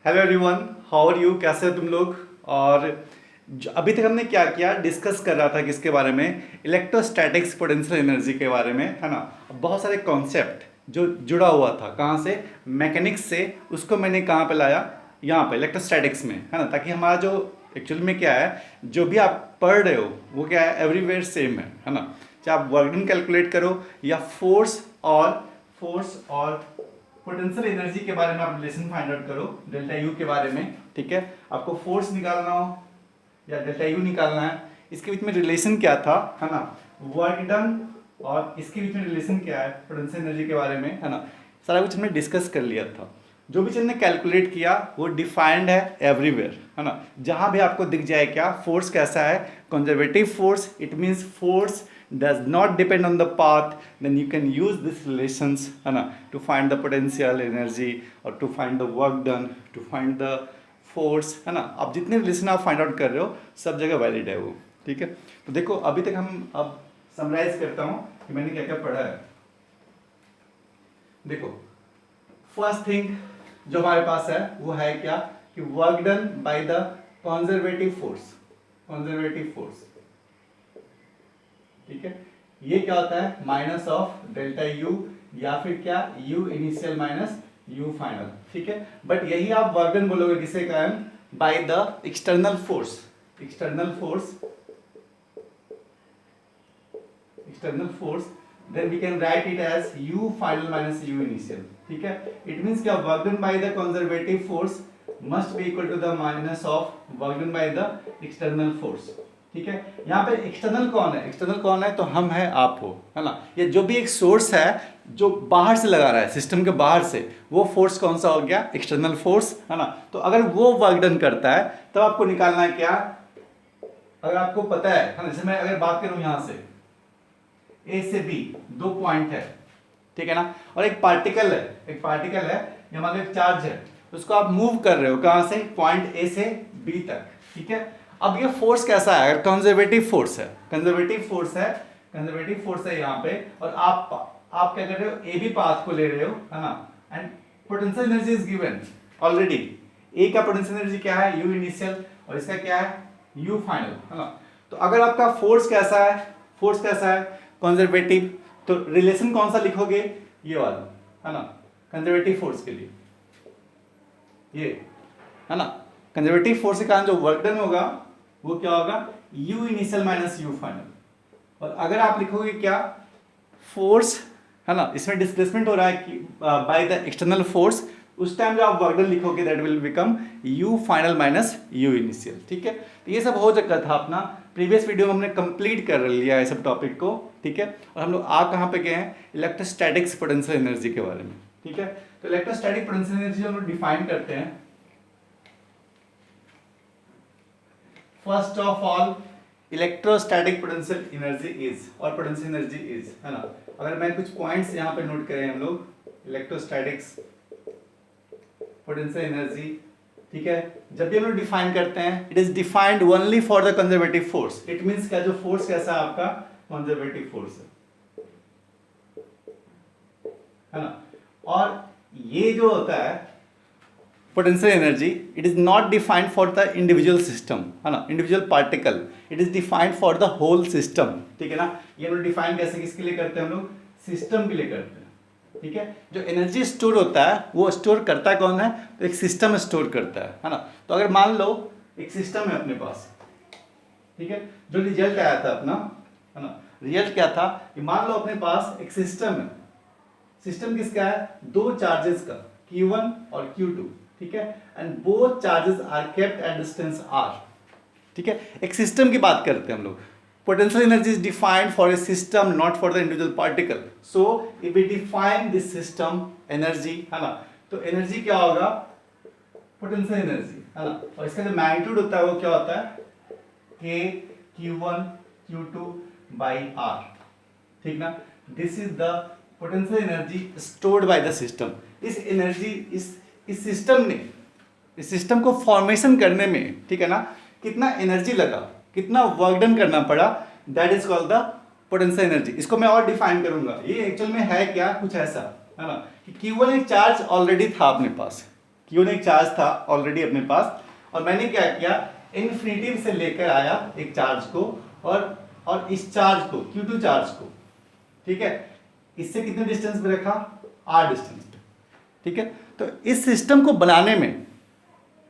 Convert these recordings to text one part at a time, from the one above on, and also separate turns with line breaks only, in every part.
Hello everyone, how are you? कैसे हो तुम लोग? और अभी तक हमने क्या किया, डिस्कस कर रहा था किसके बारे में? इलेक्ट्रोस्टैटिक्स पोटेंशियल एनर्जी के बारे में, है ना। बहुत सारे कॉन्सेप्ट जो जुड़ा हुआ था, कहाँ से? मैकेनिक्स से। उसको मैंने कहाँ पे लाया? यहाँ पे इलेक्ट्रोस्टैटिक्स में, है ना। ताकि हमारा जो एक्चुअल में क्या है, जो भी आप पढ़ रहे हो वो क्या है, एवरीवेयर सेम है ना। चाहे आप वर्क डन कैलकुलेट करो या फोर्स और पोटेंशियल एनर्जी के बारे में आप रिलेशन फाइंड आउट करो, डेल्टा यू के बारे में। ठीक है, आपको फोर्स निकालना हो या डेल्टा यू निकालना है, इसके बीच में रिलेशन क्या था, है ना। वर्क डन और इसके बीच में रिलेशन क्या है पोटेंशियल एनर्जी के बारे में, है ना। सारा कुछ हमने डिस्कस कर लिया था। जो भी चीज़ हमने कैलकुलेट किया वो डिफाइंड है एवरीवेयर, है ना। जहां भी आपको दिख जाए क्या, फोर्स कैसा है, conservative force, it means force does not depend on the path, then you can use these relations, है ना, to find the potential energy or to find the work done, to find the force, है ना। आप जितने relation आप find out कर रहे हो सब जगह वैलिड है वो। ठीक है, तो देखो अभी तक हम अब समराइज करता हूँ कि मैंने क्या क्या पढ़ा है। देखो, फर्स्ट थिंग जो हमारे पास है वो है क्या, कि work done by the conservative force. Conservative force, ठीक है, ये क्या होता है, माइनस ऑफ डेल्टा यू, या फिर क्या, you initial minus you final. ठीक है, बट यही आप वर्क डन बोलोगे किसे कारण, by the external force. External force, external force, then we can write it as u final minus u initial। ठीक है, it means क्या, work done by the conservative force must be equal to the minus of work done by the external force। ठीक है, यहाँ पे external कौन है? External कौन है? तो हम है, आप हो, है ना। ये जो भी एक सोर्स है जो बाहर से लगा रहा है, सिस्टम के बाहर से, वो फोर्स कौन सा हो गया? एक्सटर्नल फोर्स, है ना। तो अगर वो वर्क डन करता है तब आपको निकालना है क्या, अगर आपको पता है ना। जैसे मैं अगर बात करूं यहां से ए से बी, दो पॉइंट है, ठीक है ना, और एक पार्टिकल है, एक पार्टिकल है, ये मान लो एक चार्ज है, उसको आप मूव कर रहे हो कहां से, पॉइंट ए से बी तक। ठीक है, अब ये फोर्स कैसा है? अगर कंजर्वेटिव फोर्स है, कंजर्वेटिव फोर्स है, कंजर्वेटिव फोर्स है यहाँ पे, और आप क्या कर रहे हो, ए बी पाथ को ले रहे हो, है ना। And potential energy is given already. A का पोटेंशियल एनर्जी क्या है, यू इनिशियल, और इसका क्या है, यू फाइनल, है ना। तो अगर आपका फोर्स कैसा है, फोर्स कैसा है, कंजर्वेटिव, तो रिलेशन कौन सा लिखोगे, ये वाला, है ना, कंजर्वेटिव फोर्स के लिए, ये, है ना। कंजर्वेटिव फोर्स के कारण जो वर्क डन होगा वो क्या होगा, u initial minus u final. और अगर आप लिखोगे क्या, फोर्स, है ना, इसमें डिस्प्लेसमेंट हो रहा है कि बाय द एक्सटर्नल फोर्स, उस टाइम जो आप वर्क डन लिखोगे that will become u final minus u initial. ठीक है, तो ये सब हो चुका था अपना, प्रीवियस वीडियो में हमने कंप्लीट कर लिया है सब टॉपिक को। ठीक है, और हम लोग आ कहाँ पे गए हैं, इलेक्ट्रोस्टैटिक्स पोटेंशियल एनर्जी के बारे में। ठीक है, तो इलेक्ट्रोस्टैटिक पोटेंशियल एनर्जी हम लोग डिफाइन करते हैं। First of all, electrostatic potential energy is, और पोटेंशियल एनर्जी इज, है ना। अगर मैं कुछ पॉइंट्स यहाँ पे नोट करें हम लोग, इलेक्ट्रोस्टैटिक्स पोटेंशियल एनर्जी, ठीक है, जब भी हम लोग डिफाइन करते हैं, it is defined only for the conservative force. It means क्या, जो फोर्स कैसा है आपका, कंजर्वेटिव फोर्स है ना। और ये जो होता है potential energy, it is not defined for the individual system, है ना, individual particle, it is defined for the whole system. ठीक है ना, ये लोग डिफाइन कैसे, किसके लिए करते हैं हम लोग, सिस्टम के लिए करते हैं। ठीक है, जो एनर्जी स्टोर होता है वो स्टोर करता है कौन है, तो एक सिस्टम स्टोर करता है ना। तो अगर मान लो एक सिस्टम है अपने पास, ठीक है, जो रिजल्ट आया था अपना, है ना, रिजल्ट क्या था, कि मान लो अपने पास एक सिस्टम है। सिस्टम किसका है, दो चार्जेस का, Q1 और Q2। ठीक है, and both charges are kept at distance r। ठीक है, एक सिस्टम की बात करते हैं हम लोग। Potential energy is defined for a system, not for the individual particle. So, if we define this system energy, है ना, तो energy क्या होगा, potential energy, है ना, और इसका जो magnitude होता है वो क्या होता है, k q1 q2 by r। ठीक ना, this is the potential energy stored by the system। इस energy, इस system ने, इस system को formation करने में, ठीक है ना, कितना energy लगा, कितना वर्क डन करना पड़ा, that is called the potential energy. इसको मैं और डिफाइन करूंगा। ये एक्चुअल में है क्या, कुछ ऐसा, है ना, कि Q1 एक चार्ज ऑलरेडी था अपने पास, Q1 एक चार्ज था ऑलरेडी अपने पास, और मैंने क्या किया, इन्फिनिटी से लेकर आया एक चार्ज को, और इस चार्ज को, Q2 चार्ज को, ठीक है, इससे कितने डिस्टेंस पे रखा, R डिस्टेंस पे, ठीक है। तो इस सिस्टम को बनाने में,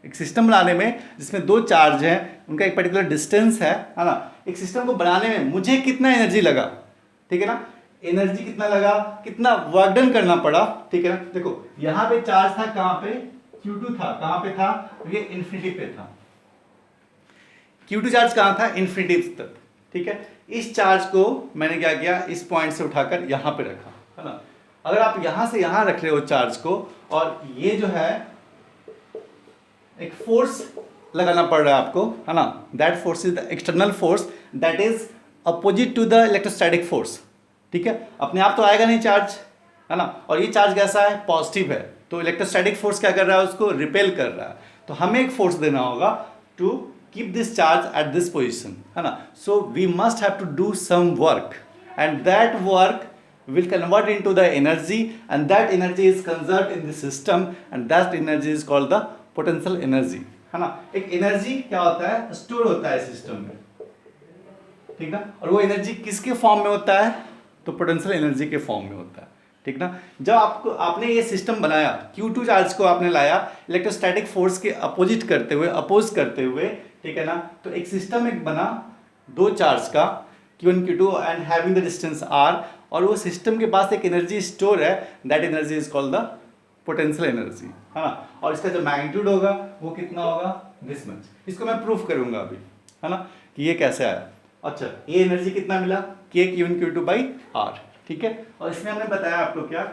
एक सिस्टम बनाने में जिसमें दो चार्ज हैं, उनका एक पर्टिकुलर डिस्टेंस है ना, एक सिस्टम को बनाने में मुझे कितना एनर्जी लगा, ठीक है ना, एनर्जी कितना लगा, कितना वर्क डन करना पड़ा, ठीक है ना। देखो यहां पे चार्ज था, कहां पे, Q2 था, कहां पे था, ये इन्फिनिटी पे था, Q2 चार्ज कहां था, इन्फिनिटी तक, ठीक है। इस चार्ज को मैंने क्या किया, इस पॉइंट से उठाकर यहां पे रखा, है ना। अगर आप यहां से यहां रख रहे हो चार्ज को, और ये जो है एक फोर्स लगाना पड़ रहा है आपको, है ना, that force is the external force that is opposite to the electrostatic force, ठीक है। अपने आप तो आएगा नहीं चार्ज, है ना, और ये चार्ज कैसा है, पॉजिटिव है, तो इलेक्ट्रोस्टैटिक फोर्स क्या कर रहा है, उसको रिपेल कर रहा है, तो हमें एक फोर्स देना होगा to keep this charge at this position, है ना। So we must have to do some work, and that work will convert into the energy, and that energy is conserved in the system, and that energy is called the potential energy, है ना। एक energy क्या होता है, store होता है system में, ठीक ना, और वो एनर्जी किसके फॉर्म में होता है, तो पोटेंशियल एनर्जी के फॉर्म में होता है, ठीक ना। जब आपने ये सिस्टम बनाया, Q2 चार्ज को आपने लाया इलेक्ट्रोस्टैटिक फोर्स के अपोजिट करते हुए, अपोज करते हुए, ठीक है ना, तो एक सिस्टम एक बना दो चार्ज का, Q1 Q2 and having the distance R, और वो सिस्टम के पास एक एनर्जी स्टोर है, that energy is called the potential energy, है ना। और इसका जो मैग्नीट्यूड होगा वो कितना होगा, दिस मच। इसको मैं प्रूफ करूंगा अभी, है ना, कि ये कैसे आया। अच्छा, ये एनर्जी कितना मिला, K Q1 Q2 by R, ठीक है। और इसमें हमने बताया आपको क्या,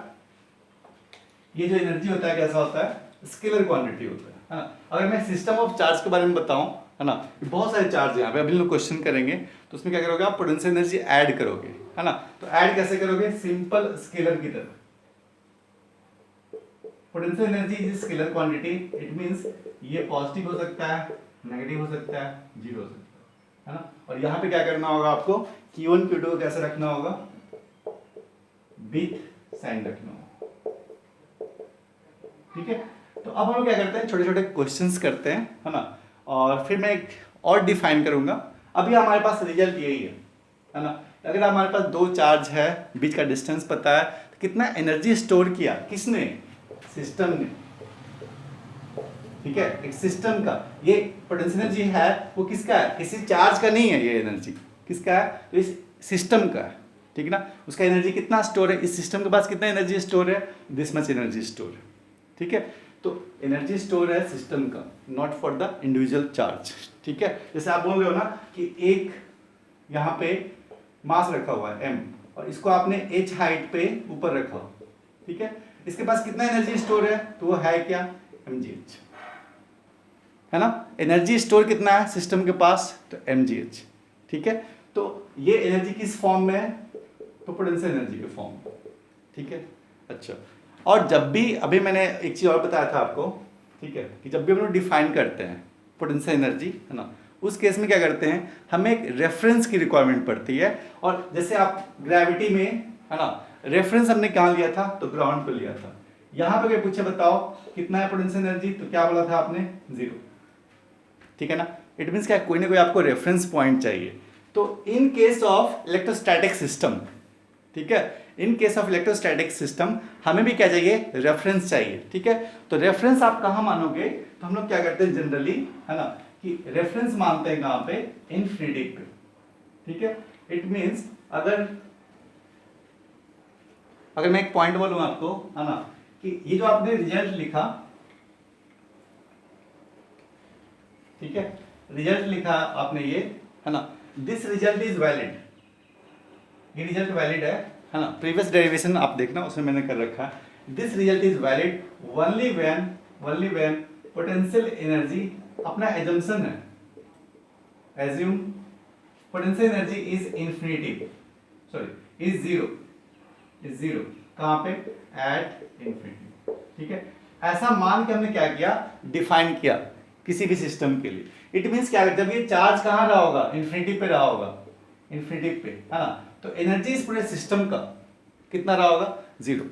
ये जो एनर्जी होता है कैसा होता है, स्केलर क्वांटिटी होता है ना। अगर मैं सिस्टम ऑफ चार्ज के बारे में बताऊं, है ना, बहुत सारे चार्ज यहाँ पे अभी लोग क्वेश्चन करेंगे, तो उसमें क्या करोगे आप, पोटेंशियल एनर्जी ऐड करोगे, है ना। तो ऐड कैसे करोगे, सिंपल स्केलर की तरह। Potential energy is scalar quantity, it means ये पॉजिटिव हो सकता है, नेगेटिव हो सकता है, जीरो हो सकता है ना। और यहाँ पे क्या करना होगा आपको, Q1 Q2 को कैसे रखना होगा, विथ साइन रखना होगा, ठीक है। तो अब हम क्या करते हैं, छोटे छोटे क्वेश्चंस करते हैं, है ना, और फिर मैं एक और डिफाइन करूंगा। अभी हमारे पास रिजल्ट यही है ना। अगर हमारे पास दो चार्ज है, बीच का डिस्टेंस पता है, तो कितना एनर्जी स्टोर किया किसने, सिस्टम ने, ठीक है। एक सिस्टम का ये पोटेंशियल एनर्जी है, वो किसका है, किसी चार्ज का नहीं है, ये एनर्जी किसका है, तो इस सिस्टम का है, ठीक है ना। उसका एनर्जी कितना स्टोर है, इस सिस्टम के पास कितना एनर्जी स्टोर है, दिस मच एनर्जी स्टोर है, ठीक है। तो एनर्जी स्टोर है सिस्टम का, not for the individual charge, ठीक है। जैसे आप बोल रहे हो ना कि एक यहाँ पे मास रखा हुआ है m, और इसको आपने h हाइट पे ऊपर रखा हो, ठीक है। इसके पास कितना एनर्जी स्टोर है, तो वो है क्या, mgh, है ना। एनर्जी स्टोर कितना है सिस्टम के पास, तो mgh, ठीक है। तो ये एनर्जी किस फॉर्म में है, तो पोटेंशियल एनर्जी के फॉर्म में, ठीक है। अच्छा, और जब भी, अभी मैंने एक चीज़ और बताया था आपको, ठीक है, कि जब भी हम लोग डिफाइन करते हैं पोटेंशियल एनर्जी, है ना, उस केस में क्या करते हैं, हमें एक रेफरेंस की रिक्वायरमेंट पड़ती है। और जैसे आप ग्रेविटी में, है ना, रेफरेंस हमने कहाँ लिया था, तो ग्राउंड पे लिया था। यहाँ पे पूछे बताओ कितना है पोटेंशियल एनर्जी, तो क्या बोला था आपने, 0, ठीक है ना। इट मीन्स क्या, कोई ना कोई आपको रेफरेंस पॉइंट चाहिए। तो in case of electrostatic system, ठीक है, in case of electrostatic system हमें भी क्या चाहिए, रेफरेंस चाहिए, ठीक है। तो रेफरेंस आप कहाँ मानोगे, तो हम लोग क्या करते हैं जनरली, है ना, कि रेफरेंस मानते हैं कहाँ पे, इन्फिनिटी पे, ठीक है। इट मीन्स अगर मैं एक पॉइंट बोलूँ आपको, है ना, कि ये जो आपने रिजल्ट लिखा, ठीक है, रिजल्ट लिखा आपने ये, है ना, दिस रिजल्ट इज वैलिड, ये रिजल्ट वैलिड है ना। प्रीवियस डेरिवेशन आप देखना, उसमें मैंने कर रखा है, this result is valid only when potential energy, अपना एजम्पशन है, assume potential energy is infinity, sorry is zero, कहाँ पे, एट इन्फिनिटी, ठीक है। ऐसा मान के हमने क्या किया, डिफाइन किया किसी भी सिस्टम के लिए। इट मीन्स क्या, जब ये चार्ज कहाँ रहा होगा, इन्फिनिटी पे रहा होगा, इन्फिनिटी पे, है ना, तो एनर्जी इस पूरे सिस्टम का कितना रहा होगा, 0,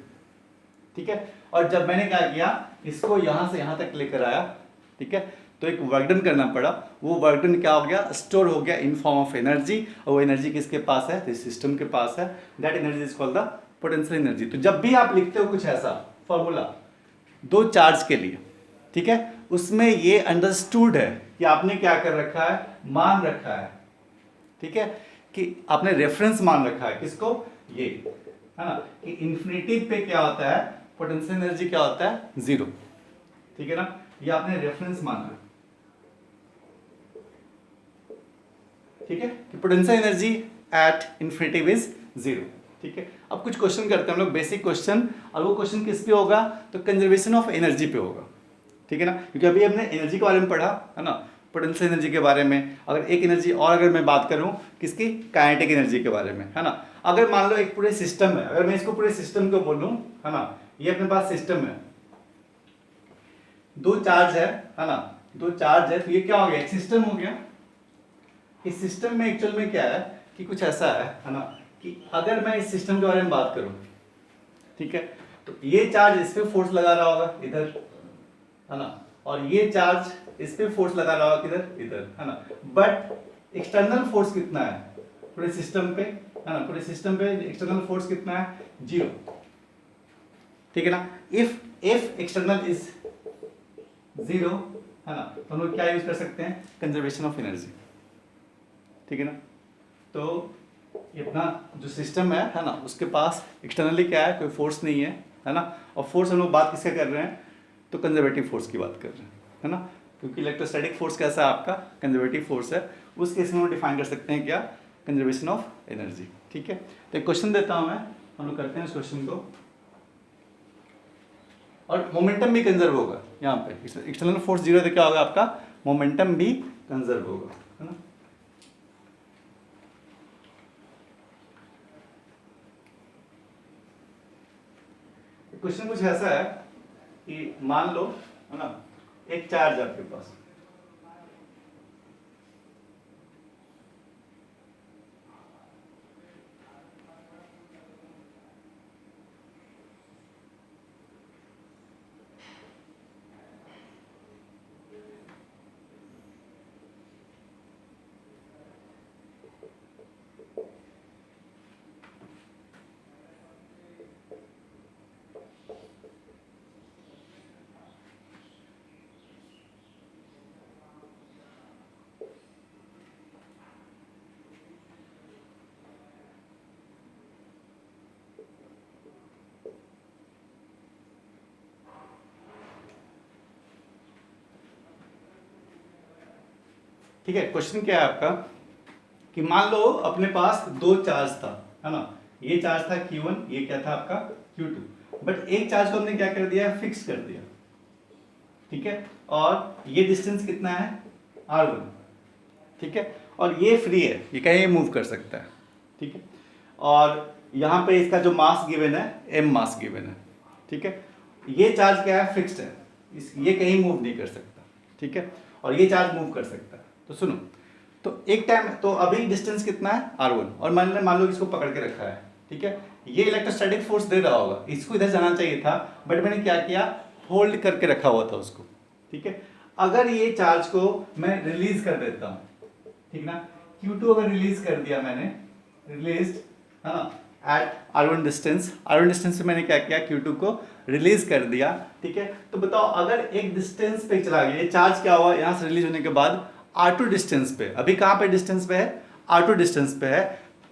ठीक है। और जब मैंने क्या किया, इसको यहाँ से यहाँ तक लेकर आया, ठीक है, तो एक वर्क डन करना पड़ा। वो वर्क डन क्या हो गया, स्टोर हो गया इन फॉर्म ऑफ एनर्जी, और वो एनर्जी किसके पास है, तो सिस्टम के पास है। That energy is called the potential energy. तो जब भी आप लिखते हो कुछ ऐसा फॉर्मूला दो चार्ज के लिए, ठीक है, उसमें ये अंडरस्टूड है कि आपने क्या कर रखा है, मान रखा है, ठीक है, कि आपने रेफरेंस मान रखा है किसको, ये है ना, कि इंफिनिटी पे क्या होता है, पोटेंशियल एनर्जी क्या होता है, जीरो, ठीक है ना, ये आपने रेफरेंस माना है, ठीक है, कि potential energy at infinity is zero, ठीक है। अब कुछ क्वेश्चन करते हैं हम लोग, बेसिक क्वेश्चन, और वो क्वेश्चन किस पे होगा, तो कंजर्वेशन ऑफ एनर्जी पे होगा, ठीक है ना, क्योंकि अभी हमने एनर्जी के बारे में पढ़ा है ना, पोटेंशियल एनर्जी के बारे में। अगर एक एनर्जी और अगर मैं बात करूं किसकी, काइनेटिक एनर्जी के बारे में, है ना। अगर मान लो एक पूरे सिस्टम है, अगर मैं इसको पूरे सिस्टम को बोलूं, है ना, ये अपने पास सिस्टम है, दो चार्ज है ना, दो चार्ज है, तो ये क्या हो गया, एक सिस्टम हो गया। इस सिस्टम में एक्चुअल में क्या है कि कुछ ऐसा है ना, कि अगर मैं इस सिस्टम के बारे में बात करूं, ठीक है, तो ये चार्ज इस पे फोर्स लगा रहा होगा इधर, है ना, और ये चार्ज इस पे फोर्स लगा रहा होगा किधर, इधर, है ना, बट एक्सटर्नल फोर्स कितना है पूरे सिस्टम पे, है ना, पूरे सिस्टम पे एक्सटर्नल फोर्स कितना है, जीरो, ठीक है ना। इफ एक्सटर्नल इज जीरो, है ना, तो हम लोग क्या यूज कर सकते हैं, कंजर्वेशन ऑफ एनर्जी, ठीक है ना। तो ये अपना जो सिस्टम है ना, उसके पास एक्सटर्नली क्या है, कोई फोर्स नहीं है ना, और फोर्स हम लोग बात किसका कर रहे हैं, तो कंजर्वेटिव फोर्स की बात कर रहे हैं, है ना, क्योंकि इलेक्ट्रोस्टैटिक फोर्स कैसा है आपका, कंजर्वेटिव फोर्स है, उस केस में हम डिफाइन कर सकते हैं क्या, कंजर्वेशन ऑफ एनर्जी, ठीक है। तो एक क्वेश्चन देता हूं मैं, हम लोग करते हैं इस क्वेश्चन को, और मोमेंटम भी कंजर्व होगा यहाँ पे, एक्सटर्नल फोर्स जीरो तो क्या होगा आपका, मोमेंटम भी कंजर्व होगा, है ना। क्वेश्चन कुछ ऐसा है कि मान लो, है ना, एक चार्ज आपके पास, ठीक है। क्वेश्चन क्या है आपका कि मान लो अपने पास दो चार्ज था, है ना, ये चार्ज था Q1, ये क्या था आपका Q2, बट एक चार्ज को हमने क्या कर दिया, फिक्स कर दिया, ठीक है, और ये डिस्टेंस कितना है, R1, ठीक है, और ये फ्री है, ये कहीं मूव कर सकता है, ठीक है, और यहाँ पे इसका जो मास गिवन है, m मास गिवन है, ठीक है, ये चार्ज क्या है, फिक्स्ड है, ये कहीं मूव नहीं कर सकता, ठीक है, और ये चार्ज मूव कर सकता है। तो सुनो, तो एक टाइम, तो अभी डिस्टेंस कितना है, R1, और मान लो इसको पकड़ के रखा है, ठीक है, ये इलेक्ट्रोस्टैटिक फोर्स दे रहा होगा, इसको इधर जाना चाहिए था, बट मैंने क्या किया, होल्ड करके रखा हुआ था उसको, ठीक है। अगर ये चार्ज को मैं रिलीज कर देता हूं, ठीक ना, Q2 अगर रिलीज कर दिया मैंने, रिलीज, है ना, एट R1 डिस्टेंस से मैंने क्या किया, Q2 को रिलीज कर दिया, ठीक है। तो बताओ अगर एक डिस्टेंस पे चला गया, ये चार्ज क्या हुआ, यहां से रिलीज होने के बाद R2 डिस्टेंस पे, अभी कहां पे डिस्टेंस पे है, R2 डिस्टेंस पे है,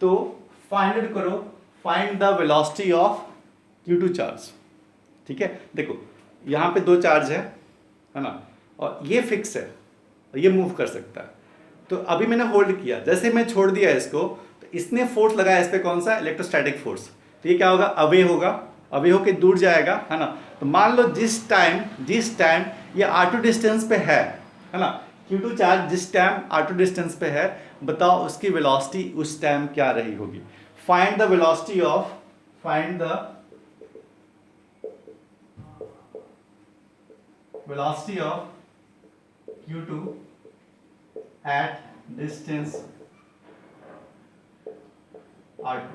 तो फाइंड आउट करो, find the velocity of Q2 charge, ठीक है। देखो यहां पे दो चार्ज है ना, और ये फिक्स है, ये मूव कर सकता है, तो अभी मैंने होल्ड किया, जैसे मैं छोड़ दिया इसको, तो इसने फोर्स लगाया इस पे, कौन सा, इलेक्ट्रोस्टैटिक फोर्स, तो ये क्या होगा, अवे होके दूर जाएगा, है ना। तो मान लो जिस टाइम ये R2 डिस्टेंस पे है ना, Q2 चार्ज जिस टाइम R2 डिस्टेंस पे है, बताओ उसकी वेलोसिटी उस टाइम क्या रही होगी। Find the velocity of Q2 at distance R2,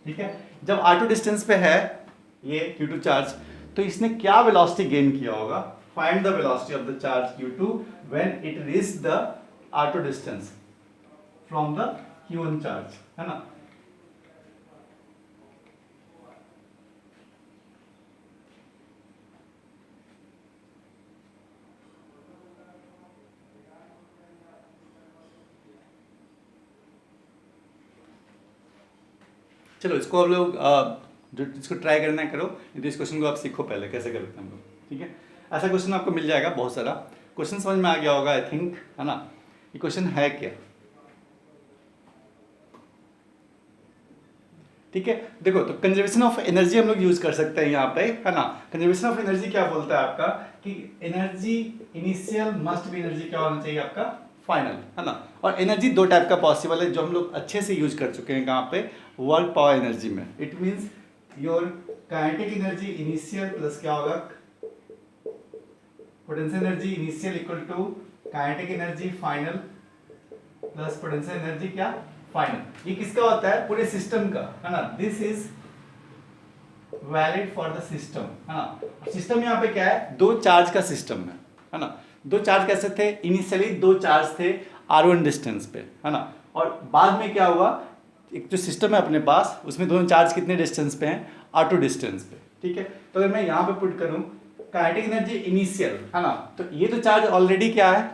ठीक है। जब R2 डिस्टेंस पे है ये Q2 चार्ज, तो इसने क्या वेलोसिटी गेन किया होगा? Find the velocity of the charge q2 when it reach the r2 distance from the q1 charge, है ना। चलो इसको आप लोग जो इसको ट्राई करना है करो, तो इस क्वेश्चन को आप सीखो पहले कैसे करते हैं हम लोग, ठीक है। ऐसा क्वेश्चन आपको मिल जाएगा बहुत सारा, क्वेश्चन समझ में आ गया होगा आई थिंक, है ना। ये क्वेश्चन है क्या, ठीक है। देखो तो कंजर्वेशन ऑफ एनर्जी हम लोग यूज कर सकते हैं यहाँ पे, है ना। कंजर्वेशन ऑफ एनर्जी क्या बोलता है आपका कि energy initial must be energy क्या होना चाहिए आपका फाइनल, है ना। और एनर्जी दो टाइप का पॉसिबल है जो हम लोग अच्छे से यूज कर चुके हैं कहाँ पे, वर्क पावर एनर्जी में। It means your kinetic energy initial plus क्या होगा potential energy initial equal to kinetic energy final plus potential energy क्या फाइनल। ये किसका होता है, पूरे सिस्टम का, है ना। This is valid for the system, है ना। सिस्टम यहाँ पे क्या है, दो चार्ज का सिस्टम है ना। दो चार्ज कैसे थे, इनिशियली दो चार्ज थे r1 डिस्टेंस पे, है ना। और बाद में क्या हुआ, एक जो सिस्टम है अपने पास उसमें दोनों चार्ज कितने डिस्टेंस पे हैं, r2 डिस्टेंस पे, ठीक है। तो अगर मैं यहाँ पे पुट करूँ काइनेटिक एनर्जी इनिशियल, है ना, तो ये तो चार्ज ऑलरेडी क्या है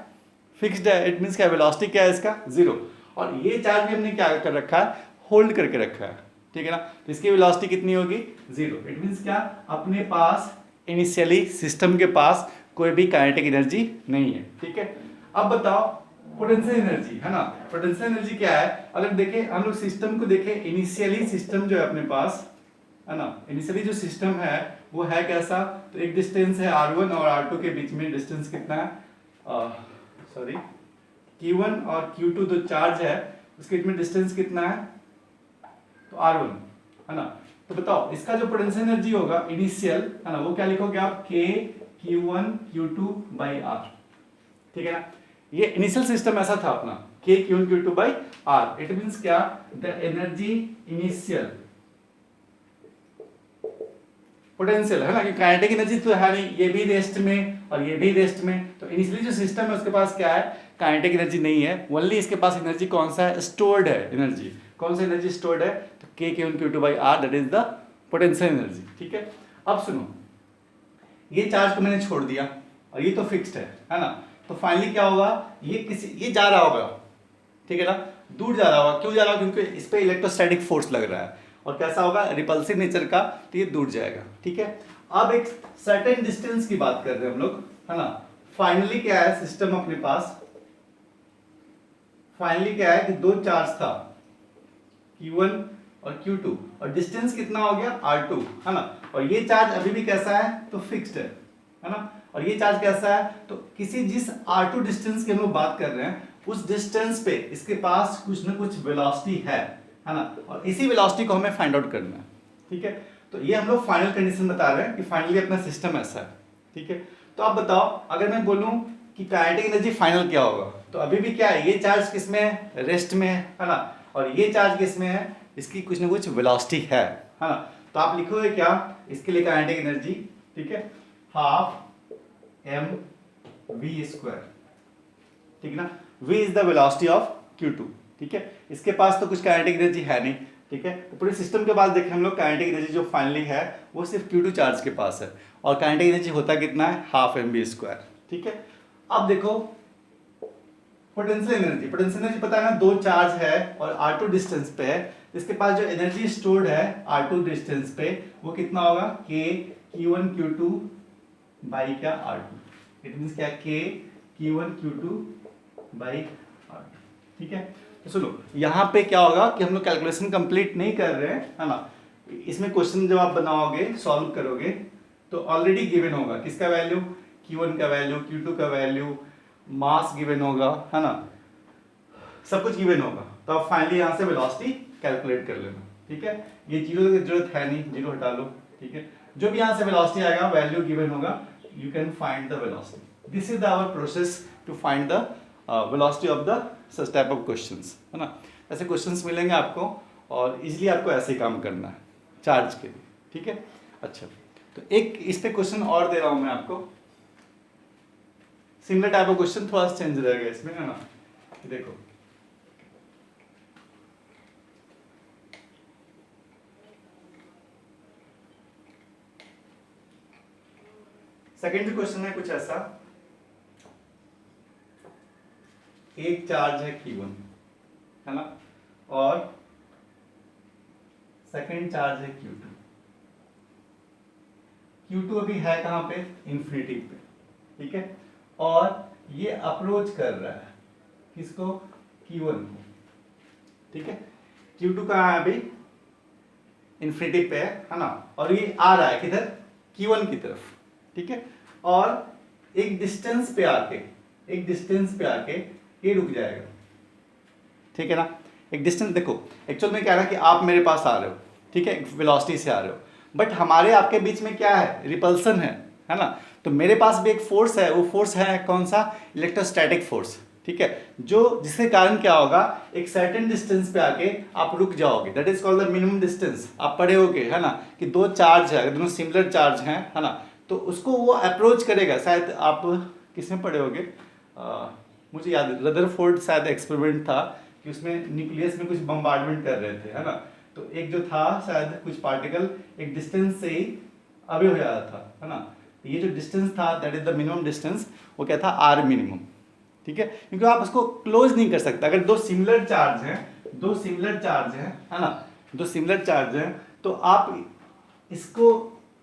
फिक्स्ड है, इट मींस क्या वेलोसिटी क्या है इसका जीरो, और ये चार्ज भी हमने क्या कर रखा है, होल्ड करके रखा है, ठीक है ना। तो इसकी वेलोसिटी कितनी होगी, जीरो। इट मींस क्या, अपने पास इनिशियली सिस्टम के पास कोई भी काइनेटिक एनर्जी नहीं है, ठीक है। अब बताओ पोटेंशियल एनर्जी, है ना। पोटेंशियल एनर्जी क्या है, अगर देखें हम लोग सिस्टम को देखें, इनिशियली सिस्टम जो है अपने पास, है ना, इनिशियली जो सिस्टम है वो है कैसा, तो एक डिस्टेंस है r1 और r2 के बीच में डिस्टेंस कितना है, सॉरी q1 और q2 जो चार्ज है उसके बीच में डिस्टेंस कितना है, तो r1, है ना। तो बताओ इसका जो पोटेंशियल एनर्जी होगा इनिशियल, है ना, वो क्या लिखोगे आप, k q1 q2 by r, ठीक है ना। ये इनिशियल सिस्टम ऐसा था अपना, k q1 q2 by r। It means क्या, द एनर्जी इनिशियल पोटेंशियल, है ना, कि काइनेटिक एनर्जी तो है नहीं, ये भी रेस्ट में और ये भी रेस्ट में, तो इनिशियली जो सिस्टम है उसके पास क्या है, काइनेटिक एनर्जी नहीं है, ओनली इसके पास एनर्जी कौन सा है, स्टोर्ड है एनर्जी। कौन सा एनर्जी स्टोर्ड है, तो k q1 q2 by r, that is the potential energy, ठीक है। अब सुनो, ये चार्ज को मैंने छोड़ दिया और ये तो फिक्स्ड है ना। तो फाइनली क्या होगा, ये जा रहा होगा, ठीक है ना, दूर जा रहा होगा। क्यों जा रहा होगा, क्योंकि इस पे इलेक्ट्रोस्टैटिक फोर्स लग रहा है, और कैसा होगा, रिपल्सिव नेचर का, तो ये दूर जाएगा, ठीक है। अब एक सर्टेन डिस्टेंस की बात कर रहे हैं हम लोग, है ना। फाइनली क्या है सिस्टम अपने पास, फाइनली क्या है कि दो चार्ज था q1 और q2 और डिस्टेंस कितना हो गया r2, है ना। और ये चार्ज अभी भी कैसा है, तो फिक्स्ड है ना। और ये चार्ज कैसा है, तो किसी जिस r2 डिस्टेंस की हम लोग बात कर रहे हैं उस डिस्टेंस पे इसके पास कुछ ना कुछ वेलोसिटी है ना। और इसी वेलोसिटी को हमें फाइंड आउट करना है, ठीक है। तो ये हम लोग फाइनल कंडीशन बता रहे हैं कि फाइनली अपना सिस्टम ऐसा है, ठीक है। तो आप बताओ अगर मैं बोलूं कि काइनेटिक एनर्जी फाइनल क्या होगा, तो अभी भी क्या है, ये चार्ज किस में है, रेस्ट में है ना, और ये चार्ज किस में है, इसकी कुछ ना कुछ वेलोसिटी है ना। तो आप लिखोगे क्या इसके लिए काइनेटिक एनर्जी, ठीक है, हाफ mv², ठीक है ना। v is the velocity of q2, ठीक है। इसके पास तो कुछ काइनेटिक एनर्जी है नहीं, ठीक है। तो पूरे सिस्टम के पास देखें हम लोग, काइनेटिक एनर्जी जो फाइनली है वो सिर्फ q2 चार्ज के पास है, और काइनेटिक एनर्जी होता कितना है, हाफ mv², ठीक है। अब देखो पोटेंशियल एनर्जी, पोटेंशियल एनर्जी पता है ना, दो चार्ज है और r2 डिस्टेंस पे है, इसके पास जो एनर्जी स्टोर्ड है r2 डिस्टेंस पे वो कितना होगा, k q1 q2 बाई क्या r2। इट मींस क्या, k q1 q2 by r2, ठीक है। तो सुनो यहाँ पे क्या होगा कि हम लोग कैलकुलेशन कंप्लीट नहीं कर रहे हैं, है ना। इसमें क्वेश्चन जब आप बनाओगे सॉल्व करोगे तो ऑलरेडी गिवन होगा किसका वैल्यू, q1 का वैल्यू, q2 का वैल्यू, मास गिवन होगा, है ना, सब कुछ गिवन होगा। तो आप फाइनली यहाँ से वेलोसिटी कैलकुलेट कर लेना, ठीक है। ये जीरो की जरूरत है नहीं, जीरो हटा लो, ठीक है। जो भी यहाँ से वेलोसिटी आएगा वैल्यू गिवन होगा, you can find the velocity. This is our process to find the velocity of the such type of questions, है ना। ऐसे क्वेश्चंस मिलेंगे आपको और इजीली आपको ऐसे ही काम करना है चार्ज के लिए, ठीक है। अच्छा, तो एक इस पे क्वेश्चन और दे रहा हूं मैं आपको, सिमिलर टाइप ऑफ क्वेश्चन, थोड़ा सा चेंज रहेगा इसमें, है ना। देखो सेकेंड क्वेश्चन है कुछ ऐसा, एक चार्ज है Q1, है ना, और सेकेंड चार्ज है Q2। Q2 अभी है कहां पे, इंफिनिटी पे, ठीक है, और ये अप्रोच कर रहा है किसको, Q1 को, ठीक है। Q2 कहां है अभी, इंफिनिटी पे है ना, और ये आ रहा है किधर, Q1 की तरफ, ठीक है, और एक डिस्टेंस पे आके ये रुक जाएगा, ठीक है ना। एक डिस्टेंस, देखो एक्चुअल में क्या है ना कि आप मेरे पास आ रहे हो, ठीक है, एक वेलोसिटी से आ रहे हो, बट हमारे आपके बीच में क्या है, रिपल्सन है ना। तो मेरे पास भी एक फोर्स है, वो फोर्स है कौन सा, इलेक्ट्रोस्टैटिक फोर्स, ठीक है, जो जिसके कारण क्या होगा, एक सर्टेन डिस्टेंस पे आके आप रुक जाओगे, that is called the minimum distance. आप पढ़े होगे, है ना, कि दो चार्ज है, दोनों सिमिलर चार्ज हैं, है ना, तो उसको वो अप्रोच करेगा, शायद आप किसमें पढ़े होगे, मुझे याद है रदरफोर्ड शायद एक्सपेरिमेंट था कि उसमें न्यूक्लियस में कुछ बम्बार्डमेंट कर रहे थे, है ना, तो एक जो था शायद कुछ पार्टिकल एक डिस्टेंस से ही अवे हो जाता था, है ना, ये जो डिस्टेंस था that is the minimum distance, वो क्या था, आर मिनिमम, ठीक है, क्योंकि आप उसको क्लोज नहीं कर सकते। अगर दो सिमिलर चार्ज हैं, है ना, दो सिमिलर चार्ज हैं, तो आप इसको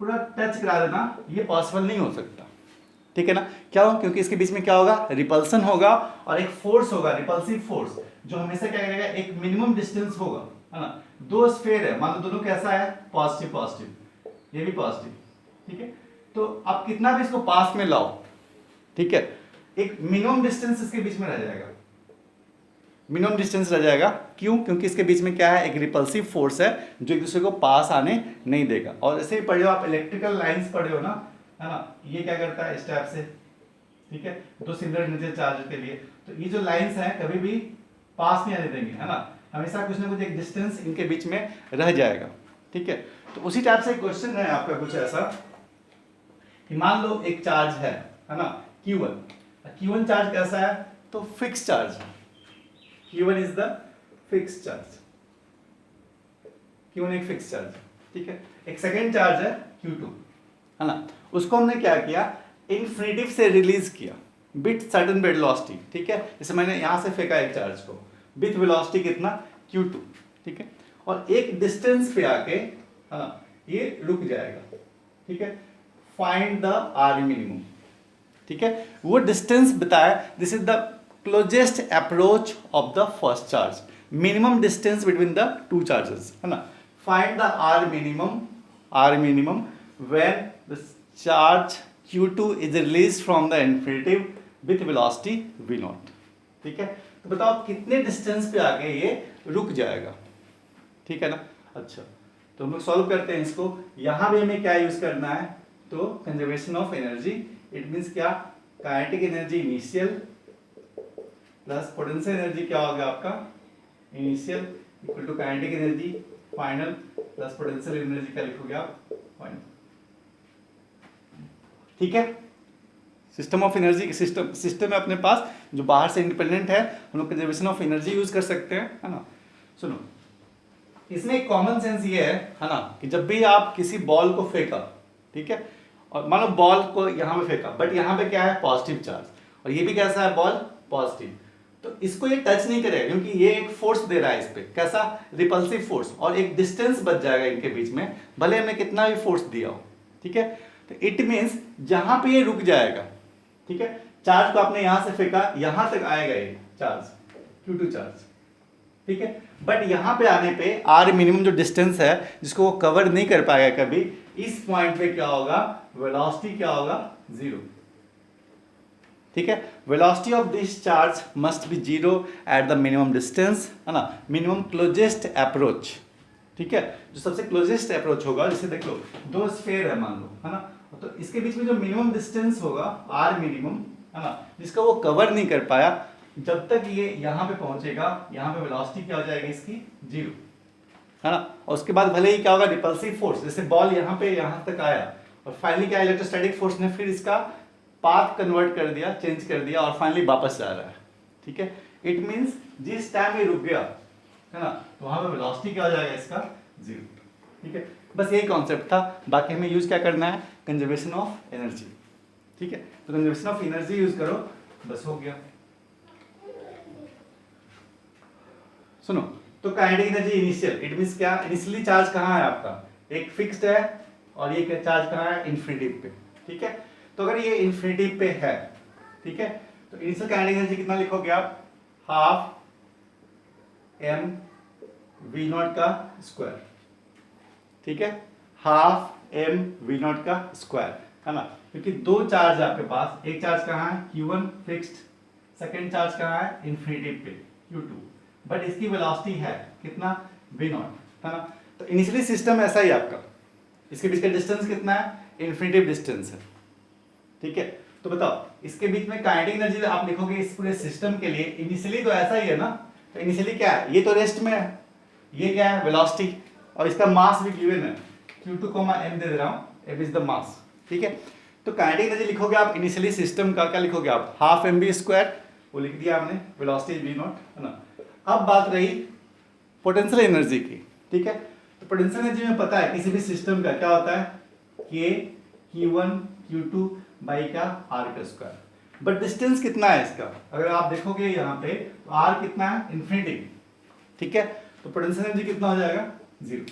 पूरा टच करा देना, ये पॉसिबल नहीं हो सकता, ठीक है ना। क्या हो, क्योंकि इसके बीच में क्या होगा, रिपल्सन होगा, और एक फोर्स होगा, रिपल्सिव फोर्स, जो हमेशा क्या करेगा, एक मिनिमम डिस्टेंस होगा, है ना। दो स्फीयर है, मान लो दोनों कैसा है, पॉजिटिव, ये भी पॉजिटिव, ठीक है, तो आप कितना भी इसको पास में लाओ, ठीक है, एक मिनिमम डिस्टेंस इसके बीच में रह जाएगा, मिनिमम डिस्टेंस रह जाएगा। क्यों, क्योंकि इसके बीच में क्या है, एक रिपल्सिव फोर्स है जो एक दूसरे को पास आने नहीं देगा। और ऐसे ही पढ़े हो आप, इलेक्ट्रिकल लाइंस पढ़े हो ना, है ना, ये क्या करता है, इस टाइप से, ठीक है, दो सिमिलर एनर्जी चार्ज के लिए, तो ये जो लाइंस हैं कभी भी पास नहीं आने देंगे, है ना, हमेशा कुछ ना कुछ एक डिस्टेंस इनके बीच में रह जाएगा, ठीक है। तो उसी टाइप से क्वेश्चन है आपका कुछ ऐसा कि मान लो एक चार्ज है ना, Q1 चार्ज कैसा है, तो फिक्स चार्ज है, Q1 is the fix charge, Q1 एक फिक्स चार्ज, ठीक है। एक सेकेंड चार्ज है Q2, है ना, उसको हमने क्या किया, इन्फिनिटी से रिलीज किया विथ सर्टेन वेलोसिटी, ठीक है, जैसे मैंने यहां से फेंका एक चार्ज को विथ वेलोसिटी कितना, Q2, ठीक है, और एक डिस्टेंस पे आके, है ना, ये रुक जाएगा, ठीक है। फाइंड द आर मिनिमम, ठीक है, वो डिस्टेंस बताया, this is the closest approach of the first charge, minimum distance between the two charges, है ना। Find the r minimum when the charge Q2 is released from the infinitive with velocity v0, ठीक है। तो बताओ कितने distance पे आके ये रुक जाएगा, ठीक है ना। अच्छा, तो हम लोग सॉल्व करते हैं इसको। यहां भी हमें क्या यूज करना है, तो conservation of energy, it means क्या, kinetic energy initial plus potential energy क्या होगा आपका, initial equal to kinetic energy final plus potential energy का लिखोगे आप फाइनल, ठीक है। सिस्टम ऑफ एनर्जी, सिस्टम है अपने पास जो बाहर से इंडिपेंडेंट है, हम लोग कंजर्वेशन ऑफ एनर्जी यूज कर सकते हैं, है ना। सुनो, इसमें एक कॉमन सेंस ये है ना, कि जब भी आप किसी बॉल को फेंका, ठीक है, और मान लो बॉल को यहाँ पे फेंका, बट यहाँ पे क्या है, पॉजिटिव चार्ज, और ये भी कैसा है, बॉल पॉजिटिव, तो इसको ये टच नहीं करेगा क्योंकि ये एक फोर्स दे रहा है इस पे, कैसा, रिपल्सिव फोर्स, और एक डिस्टेंस बच जाएगा इनके बीच में, भले हमने कितना भी फोर्स दिया हो, ठीक है। तो इट मीन्स जहां पे ये रुक जाएगा, ठीक है, चार्ज को आपने यहां से फेंका, यहां तक आएगा ये चार्ज, Q2 चार्ज, ठीक है, बट यहां पे आने पे आर मिनिमम जो डिस्टेंस है जिसको वो कवर नहीं कर पाएगा कभी, इस पॉइंट पे क्या होगा, वेलोसिटी क्या होगा, 0, ठीक है। Velocity of this charge must be 0 at the minimum distance, है ना, मिनिमम क्लोजेस्ट अप्रोच, ठीक है, जो सबसे क्लोजेस्ट अप्रोच होगा, जैसे देख लो दो स्फीयर है मान लो, है ना, तो इसके बीच में जो मिनिमम डिस्टेंस होगा आर मिनिमम, है ना, जिसका वो कवर नहीं कर पाया, जब तक ये यहाँ पे पहुंचेगा, यहाँ पे वेलोसिटी क्या हो जाएगी इसकी, 0, है ना, और उसके बाद भले ही क्या होगा, रिपल्सिव फोर्स, जैसे बॉल यहाँ पे यहाँ तक आया और फाइनली क्या, इलेक्ट्रोस्टैटिक फोर्स ने फिर इसका पाथ कन्वर्ट कर दिया, चेंज कर दिया और फाइनली वापस जा रहा है। ठीक है, इट मींस जिस टाइम ये रुक गया है ना, तो वहां पे वेलोसिटी क्या हो जाएगा इसका, 0। ठीक है, बस यही कॉन्सेप्ट था। बाकी हमें यूज क्या करना है, कंजर्वेशन ऑफ एनर्जी। ठीक है, तो कंजर्वेशन ऑफ एनर्जी यूज करो, बस हो गया। सुनो, तो kinetic energy initial, it means क्या, इनिशियली चार्ज कहाँ है आपका, एक फिक्स्ड है और ये चार्ज कहाँ है, इन्फिनिटी पे। ठीक है, तो अगर ये इन्फिनिटी पे है, ठीक है, तो इनिशियल काइनेटिक एनर्जी कितना लिखोगे आप, हाफ m v नॉट का स्क्वायर। ठीक है, हाफ m v नॉट का स्क्वायर, है ना, क्योंकि दो चार्ज है आपके पास, एक चार्ज कहाँ है q1 फिक्स्ड, सेकेंड चार्ज कहाँ है इन्फिनिटी पे q2, बट इसकी वेलोसिटी है कितना, v नॉट, है ना। तो इनिशियली सिस्टम ऐसा ही आपका, इसके बीच का डिस्टेंस कितना है, इन्फिनिटिव डिस्टेंस है। ठीक है, तो बताओ इसके बीच में काइनेटिक एनर्जी आप लिखोगे इस पूरे सिस्टम के लिए, इनिशियली तो ऐसा ही है ना, तो इनिशियली क्या है, ये तो रेस्ट में है, ये क्या है वेलोसिटी, और इसका मास भी गिवन है q2, m दे रहा हूं, m इज द मास। ठीक है, तो काइनेटिक एनर्जी लिखोगे आप इनिशियली सिस्टम का, क्या लिखोगे आप, हाफ mv स्क्वायर, वो लिख दिया हमने, वेलोसिटी v नॉट, है ना। अब बात रही पोटेंशियल एनर्जी की। ठीक है, तो पोटेंशियल एनर्जी में पता है किसी भी सिस्टम का क्या होता है, k q1 q2 बाई क्या, r का स्क्वायर, बट डिस्टेंस कितना है इसका, अगर आप देखोगे यहाँ पे तो r कितना है, इन्फिनिटी। ठीक है, तो पोटेंशियल एनर्जी कितना हो जाएगा, 0।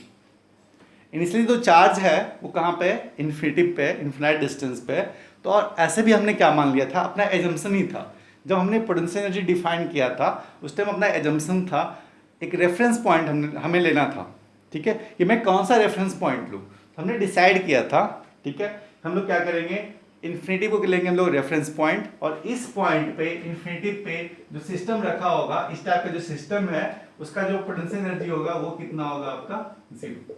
इनिशियली जो चार्ज है वो कहाँ पे, इन्फिनिटी पे, इन्फिनाइट डिस्टेंस पे। तो और ऐसे भी हमने क्या मान लिया था, अपना एजम्पशन ही था, जब हमने पोटेंशियल एनर्जी डिफाइन किया था उस टाइम अपना एजम्पशन था, एक रेफरेंस पॉइंट हमें लेना था। ठीक है, कि मैं कौन सा रेफरेंस पॉइंट लूँ, हमने डिसाइड किया था। ठीक है, हम लोग क्या करेंगे, इन्फिनिटी को लेंगे हम लोग रेफरेंस पॉइंट, और इस पॉइंट पे इन्फिनिटी पे जो सिस्टम रखा होगा, इस टाइप का जो सिस्टम है, उसका जो पोटेंशियल एनर्जी होगा वो कितना होगा आपका, 0।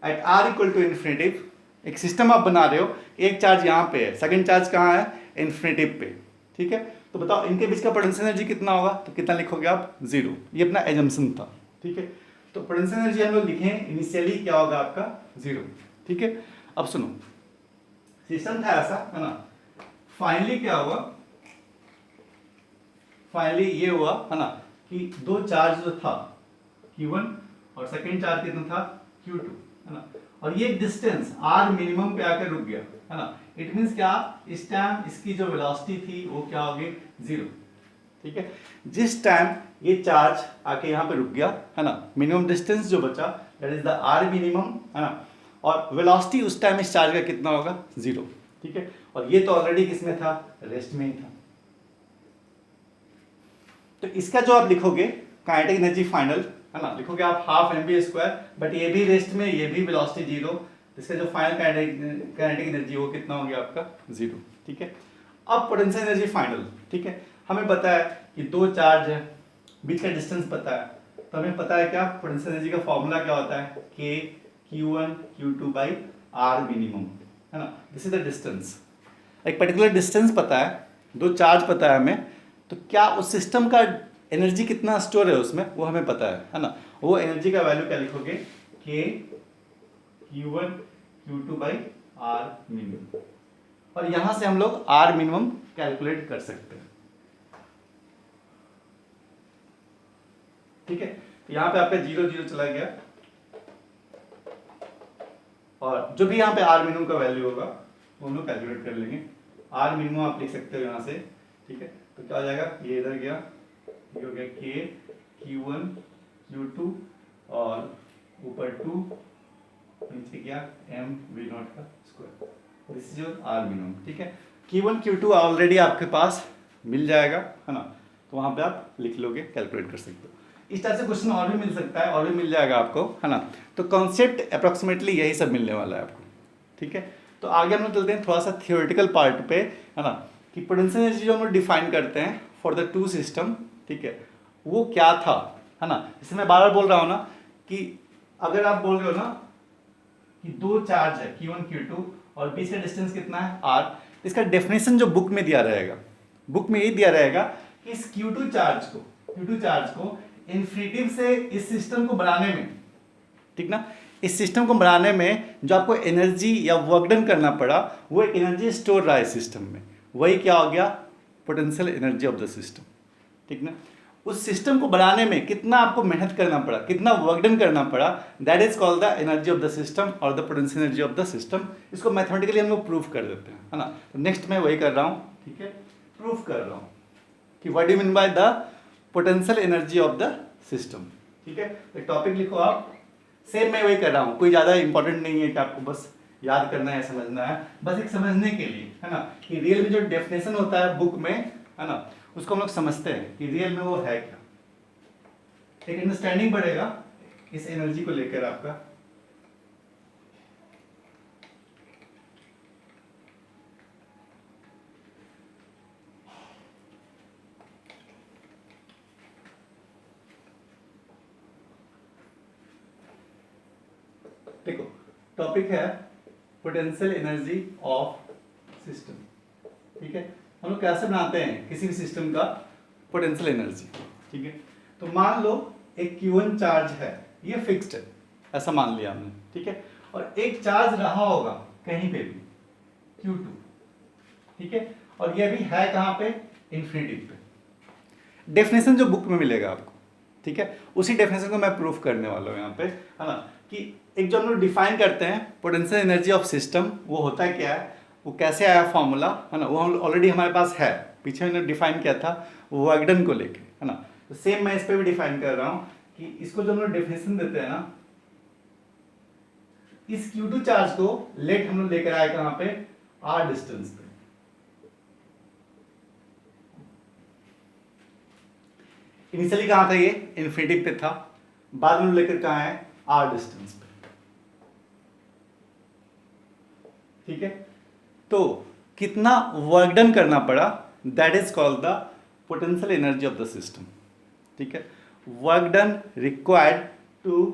At r equal to infinity, एक सिस्टम आप बना रहे हो, एक चार्ज यहाँ पे है, सेकंड चार्ज कहाँ है, इन्फिनिटी पे। ठीक है, तो बताओ इनके बीच का पोटेंशियल एनर्जी कितना होगा, तो कितना लिखोगे आप, 0। ये अपना एजम्पशन था। ठीक है, तो पोटेंशियल एनर्जी हम लोग लिखें इनिशियली क्या होगा आपका, 0। ठीक है, अब सुनो, सिस्टम था ऐसा, है ना, फाइनली क्या हुआ, फाइनली ये हुआ, है ना, कि दो चार्ज जो था q1 और सेकेंड चार्ज कितना था, q2, है ना, और ये डिस्टेंस r मिनिमम पे आकर रुक गया, है ना। इट मींस क्या, इस टाइम इसकी जो वेलोसिटी थी वो क्या हो गई, 0। ठीक है, जिस टाइम ये चार्ज आके यहाँ पे रुक गया, है ना, मिनिमम डिस्टेंस जो बचा that is the r minimum, है ना, और वेलोसिटी उस टाइम इस चार्ज का कितना होगा, 0। ठीक है, और ये तो ऑलरेडी किसमें था, रेस्ट में ही था। तो इसका जो आप लिखोगे काइनेटिक एनर्जी फाइनल, है ना, लिखोगे आप हाफ mv स्क्वायर, बट ये भी रेस्ट में, ये भी वेलोसिटी 0, इसका जो फाइनल काइनेटिक एनर्जी वो कितना हो गया आपका, 0। ठीक है, अब पोटेंशियल एनर्जी फाइनल। ठीक है, हमें पता है कि दो चार्ज है, बीच का डिस्टेंस पता है, तो हमें पता है क्या, पोटेंशियल एनर्जी का फॉर्मूला क्या होता है, k q1 q2 by r minimum, है ना, दिस इज द डिस्टेंस। एक पर्टिकुलर डिस्टेंस पता है, दो चार्ज पता है हमें, तो क्या उस सिस्टम का एनर्जी कितना स्टोर है उसमें वो हमें पता है ना, वो एनर्जी का वैल्यू क्या लिखोगे, k q1 q2 by r minimum, और यहां से हम लोग r मिनिमम कैलकुलेट कर सकते हैं। ठीक है, तो यहाँ पे आपका 0 0 चला गया, और जो भी यहाँ पे r मिनिमम का वैल्यू होगा वो हम लोग कैलकुलेट कर लेंगे। r मिनिमम आप लिख सकते हो यहाँ से। ठीक है, तो क्या हो जाएगा, ये इधर गया, ये हो गया k q1 q2 और ऊपर 2, नीचे गया m v नॉट का square, this is your r minimum. ठीक है, q1 q2 ऑलरेडी आपके पास मिल जाएगा, है ना, तो वहाँ पे आप लिख लोगे, कैलकुलेट कर सकते हो। इस तरह से क्वेश्चन और भी मिल सकता है, और भी मिल जाएगा आपको, है ना। तो कॉन्सेप्ट अप्रोक्सीमेटली यही सब मिलने वाला है आपको। ठीक है, तो आगे हम लोग चलते हैं थोड़ा सा थियोरेटिकल पार्ट पे, है ना, कि पोटेंशियल एनर्जी जो हम लोग डिफाइन करते हैं फॉर द टू सिस्टम, ठीक है, वो क्या था, है ना। जैसे मैं बार बार बोल रहा हूँ ना कि अगर आप बोल रहे हो ना कि दो चार्ज है q1 q2 और बीच का डिस्टेंस कितना है r, इसका डेफिनेशन जो बुक में दिया रहेगा, बुक में ये दिया रहेगा कि इस q2 चार्ज को इन्फिनिटी से इस सिस्टम को बनाने में, ठीक ना, इस सिस्टम को बनाने में जो आपको एनर्जी या वर्क डन करना पड़ा, वो एक एनर्जी स्टोर रहा है सिस्टम में, वही क्या हो गया, potential energy of the system. ठीक ना, उस सिस्टम को बनाने में कितना आपको मेहनत करना पड़ा, कितना वर्क डन करना पड़ा, that is called the energy of the system और the potential energy of the system. इसको मैथमेटिकली हम लोग प्रूफ कर देते हैं, है ना। तो नेक्स्ट मैं वही कर रहा हूँ, ठीक है, प्रूफ कर रहा हूँ कि what do mean by the potential energy of the system. ठीक है, तो टॉपिक लिखो आप, सेम मैं वही कर रहा हूँ, कोई ज़्यादा इंपॉर्टेंट नहीं है कि आपको बस याद करना है, समझना है, बस एक समझने के लिए, है ना, कि रियल में जो डेफिनेशन होता है बुक में, है ना, उसको हम लोग समझते हैं कि रियल में वो है क्या, एक अंडरस्टैंडिंग बढ़ेगा इस एनर्जी को लेकर आपका। देखो टॉपिक है पोटेंशियल एनर्जी ऑफ सिस्टम। ठीक है, हम लोग कैसे बनाते हैं किसी भी सिस्टम का पोटेंशियल एनर्जी। ठीक है, तो मान लो एक Q1 चार्ज है, ये फिक्स्ड है, ऐसा मान लिया हमने। ठीक है, और एक चार्ज रहा होगा कहीं पे भी Q2। ठीक है, और ये भी है कहाँ पे, इन्फिनिटी पे। डेफिनेशन जो बुक में मिलेगा आपको, ठीक है, उसी डेफिनेशन को मैं प्रूफ करने वाला हूँ यहाँ पे, है ना, कि एक जो हम लोग डिफाइन करते हैं पोटेंशियल एनर्जी ऑफ सिस्टम, वो होता है क्या है, वो कैसे आया फॉर्मूला, है ना, वो ऑलरेडी हमारे पास है, पीछे मैंने डिफाइन किया था वर्क डन को लेके, है ना। तो सेम मैं इस पे भी डिफाइन कर रहा हूँ कि इसको जो हम लोग डेफिनेशन देते हैं ना, इस Q2 चार्ज को लेट हम लोग लेकर आए कहाँ पे, R डिस्टेंस पे। इनिशियली कहाँ था, ये इन्फिनिटी पे था, बाद में लेकर कहाँ है, R डिस्टेंस पे। ठीक है, तो कितना वर्क डन करना पड़ा, that is called the potential energy of the system. ठीक है, work done required to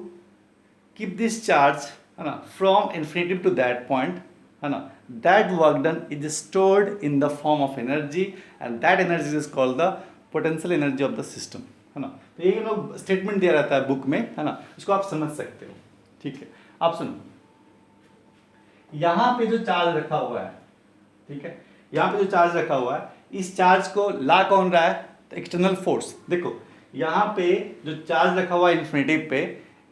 keep this charge, है ना, from infinity to that point, है ना, that work done is stored in the form of energy and that energy is called the potential energy of the system, है ना। तो ये लोग statement दिया रहता है बुक में, है ना, इसको आप समझ सकते हो। ठीक है, आप सुनो, यहां पे जो चार्ज रखा हुआ है, ठीक है, यहां पे जो चार्ज रखा हुआ है, इस चार्ज को ला कौन रहा है, तो एक्सटर्नल फोर्स। देखो यहां पे जो चार्ज रखा हुआ है इन्फिनिटी पे,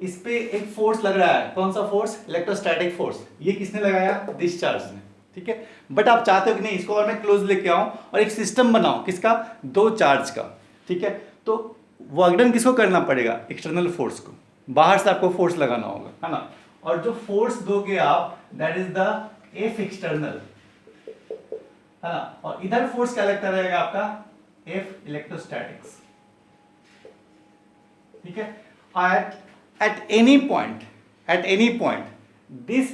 इस पे एक फोर्स लग रहा है, कौन सा फोर्स, इलेक्ट्रोस्टैटिक फोर्स। ये किसने लगाया, दिस चार्ज ने। ठीक है, बट आप चाहते हो कि नहीं, इसको और मैं क्लोज लेके आऊं और एक सिस्टम बनाऊं, किसका, दो चार्ज का। ठीक है, तो वर्क डन किसको करना पड़ेगा, एक्सटर्नल फोर्स को, बाहर से आपको फोर्स लगाना होगा, है ना। और जो फोर्स दोगे आप, that is the F external, है ना, और इधर फोर्स क्या लगता रहेगा आपका, एफ इलेक्ट्रोस्टैटिक्स। ठीक है, एट एनी पॉइंट, this